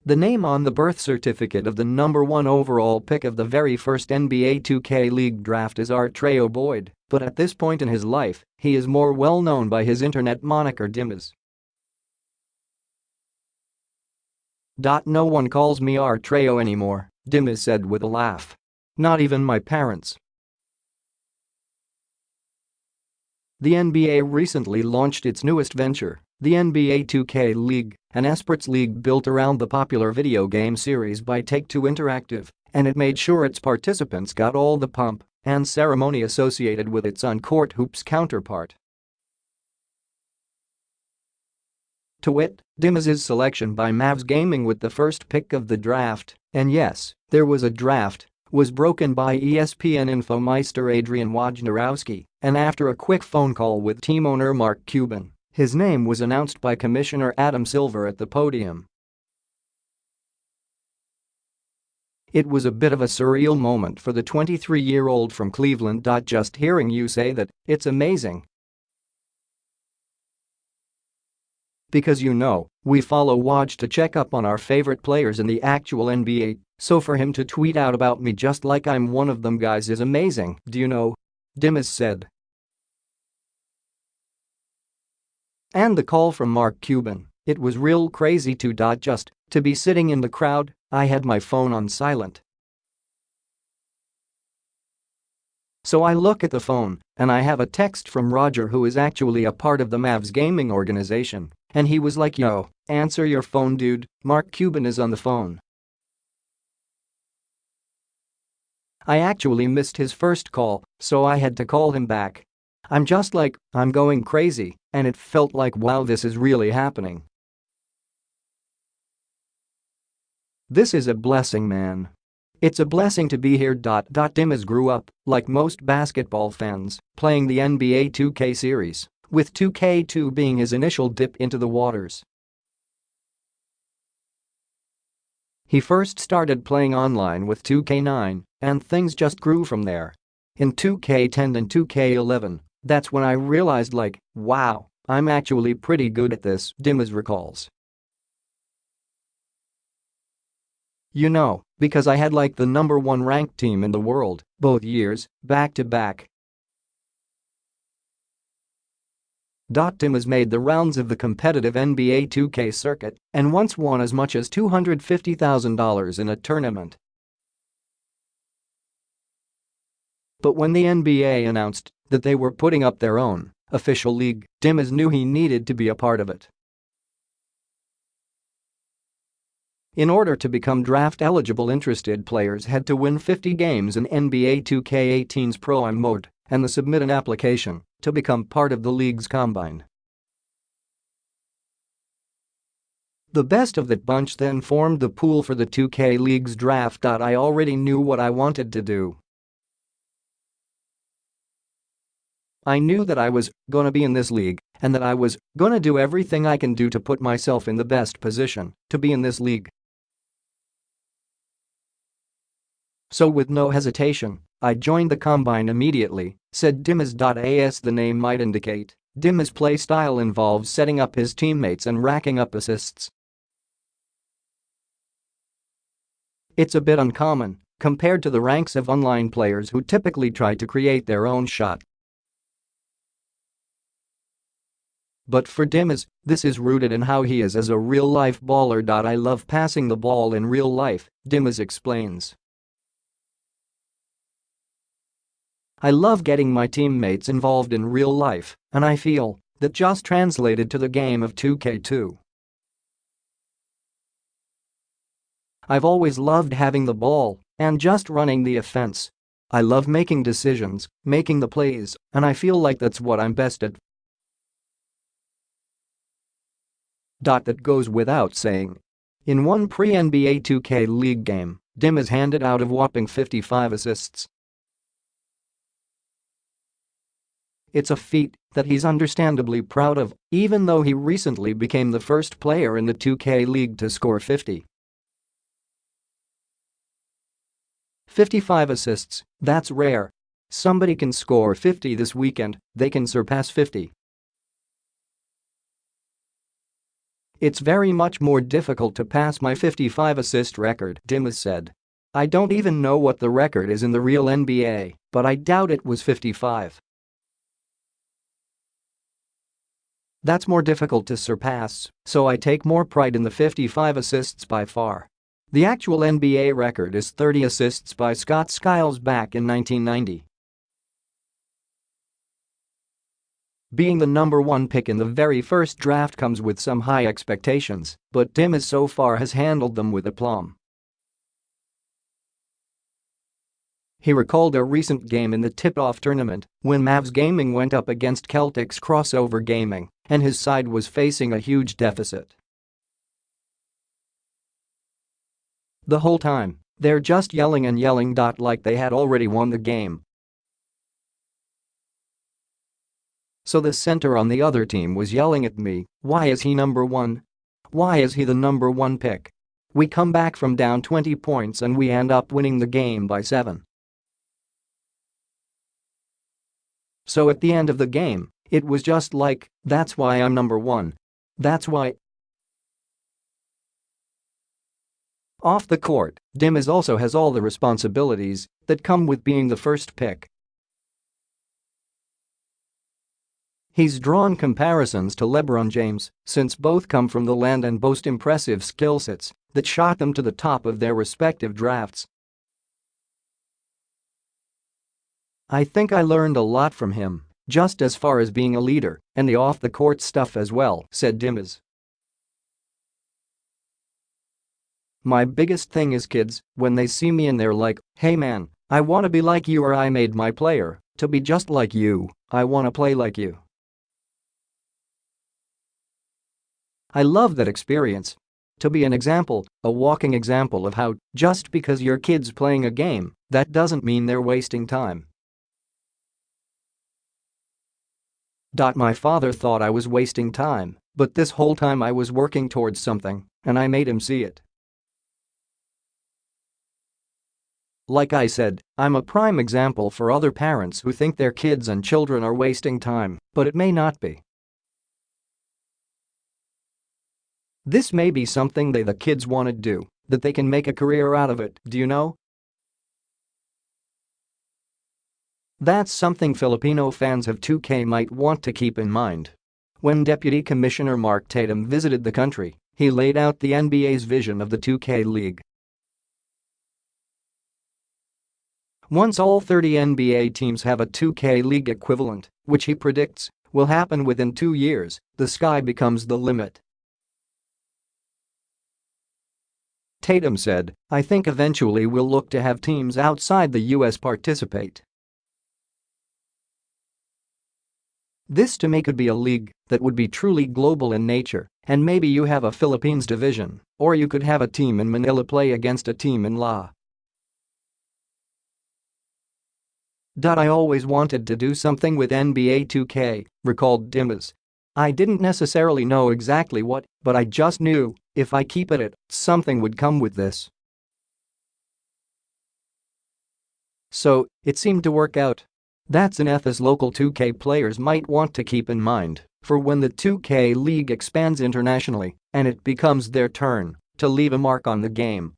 The name on the birth certificate of the number 1 overall pick of the very first NBA 2K League draft is Artreyo Boyd, but at this point in his life, he is more well known by his internet moniker Dimez. "No one calls me Artreyo anymore," Dimez said with a laugh. "Not even my parents." The NBA recently launched its newest venture, the NBA 2K League, an eSports league built around the popular video game series by Take-Two Interactive, and it made sure its participants got all the pomp and ceremony associated with its on-court hoops counterpart. To wit, Dimez's selection by Mavs Gaming with the first pick of the draft, and yes, there was a draft, was broken by ESPN info-meister Adrian Wojnarowski, and after a quick phone call with team owner Mark Cuban, his name was announced by Commissioner Adam Silver at the podium. It was a bit of a surreal moment for the 23-year-old from Cleveland. Just hearing you say that, it's amazing. Because we follow Woj to check up on our favorite players in the actual NBA, so for him to tweet out about me just like I'm one of them guys is amazing, Dimez said. And the call from Mark Cuban, it was real crazy too. Just to be sitting in the crowd, I had my phone on silent. So I look at the phone, and I have a text from Roger, who is actually a part of the Mavs Gaming organization, and he was like, "Yo, answer your phone dude, Mark Cuban is on the phone." I actually missed his first call, so I had to call him back. I'm just like, I'm going crazy, and it felt like wow, this is really happening. This is a blessing, man. It's a blessing to be here. Dimez grew up, like most basketball fans, playing the NBA 2K series, with 2K2 being his initial dip into the waters. He first started playing online with 2K9, and things just grew from there. In 2K10 and 2K11, that's when I realized like, wow, I'm actually pretty good at this, Dimez recalls. Because I had like the number 1 ranked team in the world, both years, back to back. Dimez made the rounds of the competitive NBA 2K circuit and once won as much as $250,000 in a tournament. But when the NBA announced that they were putting up their own official league, Dimez knew he needed to be a part of it. In order to become draft-eligible, interested players had to win 50 games in NBA 2K18's Pro-Am mode and submit an application to become part of the league's combine. The best of that bunch then formed the pool for the 2K League's draft. I already knew what I wanted to do. I knew that I was gonna be in this league and that I was gonna do everything I can do to put myself in the best position to be in this league. So with no hesitation, I joined the combine immediately, said Dimez. As the name might indicate, Dimez's play style involves setting up his teammates and racking up assists. It's a bit uncommon compared to the ranks of online players who typically try to create their own shot. But for Dimez, this is rooted in how he is as a real-life baller. I love passing the ball in real life, Dimez explains. I love getting my teammates involved in real life, and I feel that just translated to the game of 2K2. I've always loved having the ball and just running the offense. I love making decisions, making the plays, and I feel like that's what I'm best at. That goes without saying. In one pre-NBA 2K League game, Dimez handed out a whopping 55 assists. It's a feat that he's understandably proud of, even though he recently became the first player in the 2K League to score 50. 55 assists, that's rare. Somebody can score 50 this weekend, they can surpass 50. "It's very much more difficult to pass my 55 assist record," Dimez said. "I don't even know what the record is in the real NBA, but I doubt it was 55. That's more difficult to surpass, so I take more pride in the 55 assists by far. The actual NBA record is 30 assists by Scott Skiles back in 1990. Being the number 1 pick in the very first draft comes with some high expectations, but Dimez so far has handled them with aplomb." He recalled a recent game in the tip-off tournament when Mavs Gaming went up against Celtics Crossover Gaming and his side was facing a huge deficit. "The whole time, they're just yelling and yelling like they had already won the game. So the center on the other team was yelling at me, 'Why is he number 1? Why is he the number 1 pick?' We come back from down 20 points and we end up winning the game by 7. So at the end of the game, it was just like, that's why I'm number 1. That's why." Off the court, Dimez also has all the responsibilities that come with being the first pick. He's drawn comparisons to LeBron James since both come from the land and boast impressive skill sets that shot them to the top of their respective drafts. "I think I learned a lot from him, just as far as being a leader and the off-the-court stuff as well," said Dimez. "My biggest thing is kids, when they see me and they're like, 'Hey man, I want to be like you,' or 'I made my player to be just like you, I want to play like you.' I love that experience. To be an example, a walking example of how, just because your kid's playing a game, that doesn't mean they're wasting time. My father thought I was wasting time, but this whole time I was working towards something, and I made him see it. Like I said, I'm a prime example for other parents who think their kids and children are wasting time, but it may not be. This may be something the kids want to do, that they can make a career out of it, do you know? That's something Filipino fans of 2K might want to keep in mind. When Deputy Commissioner Mark Tatum visited the country, he laid out the NBA's vision of the 2K League. Once all 30 NBA teams have a 2K League equivalent, which he predicts will happen within 2 years, the sky becomes the limit. Tatum said, "I think eventually we'll look to have teams outside the US participate. This to me could be a league that would be truly global in nature, and maybe you have a Philippines division, or you could have a team in Manila play against a team in La. I always wanted to do something with NBA 2K, recalled Dimez. I didn't necessarily know exactly what, but I just knew, if I keep at it, something would come with this. So, it seemed to work out. That's an ethos local 2K players might want to keep in mind for when the 2K League expands internationally and it becomes their turn to leave a mark on the game."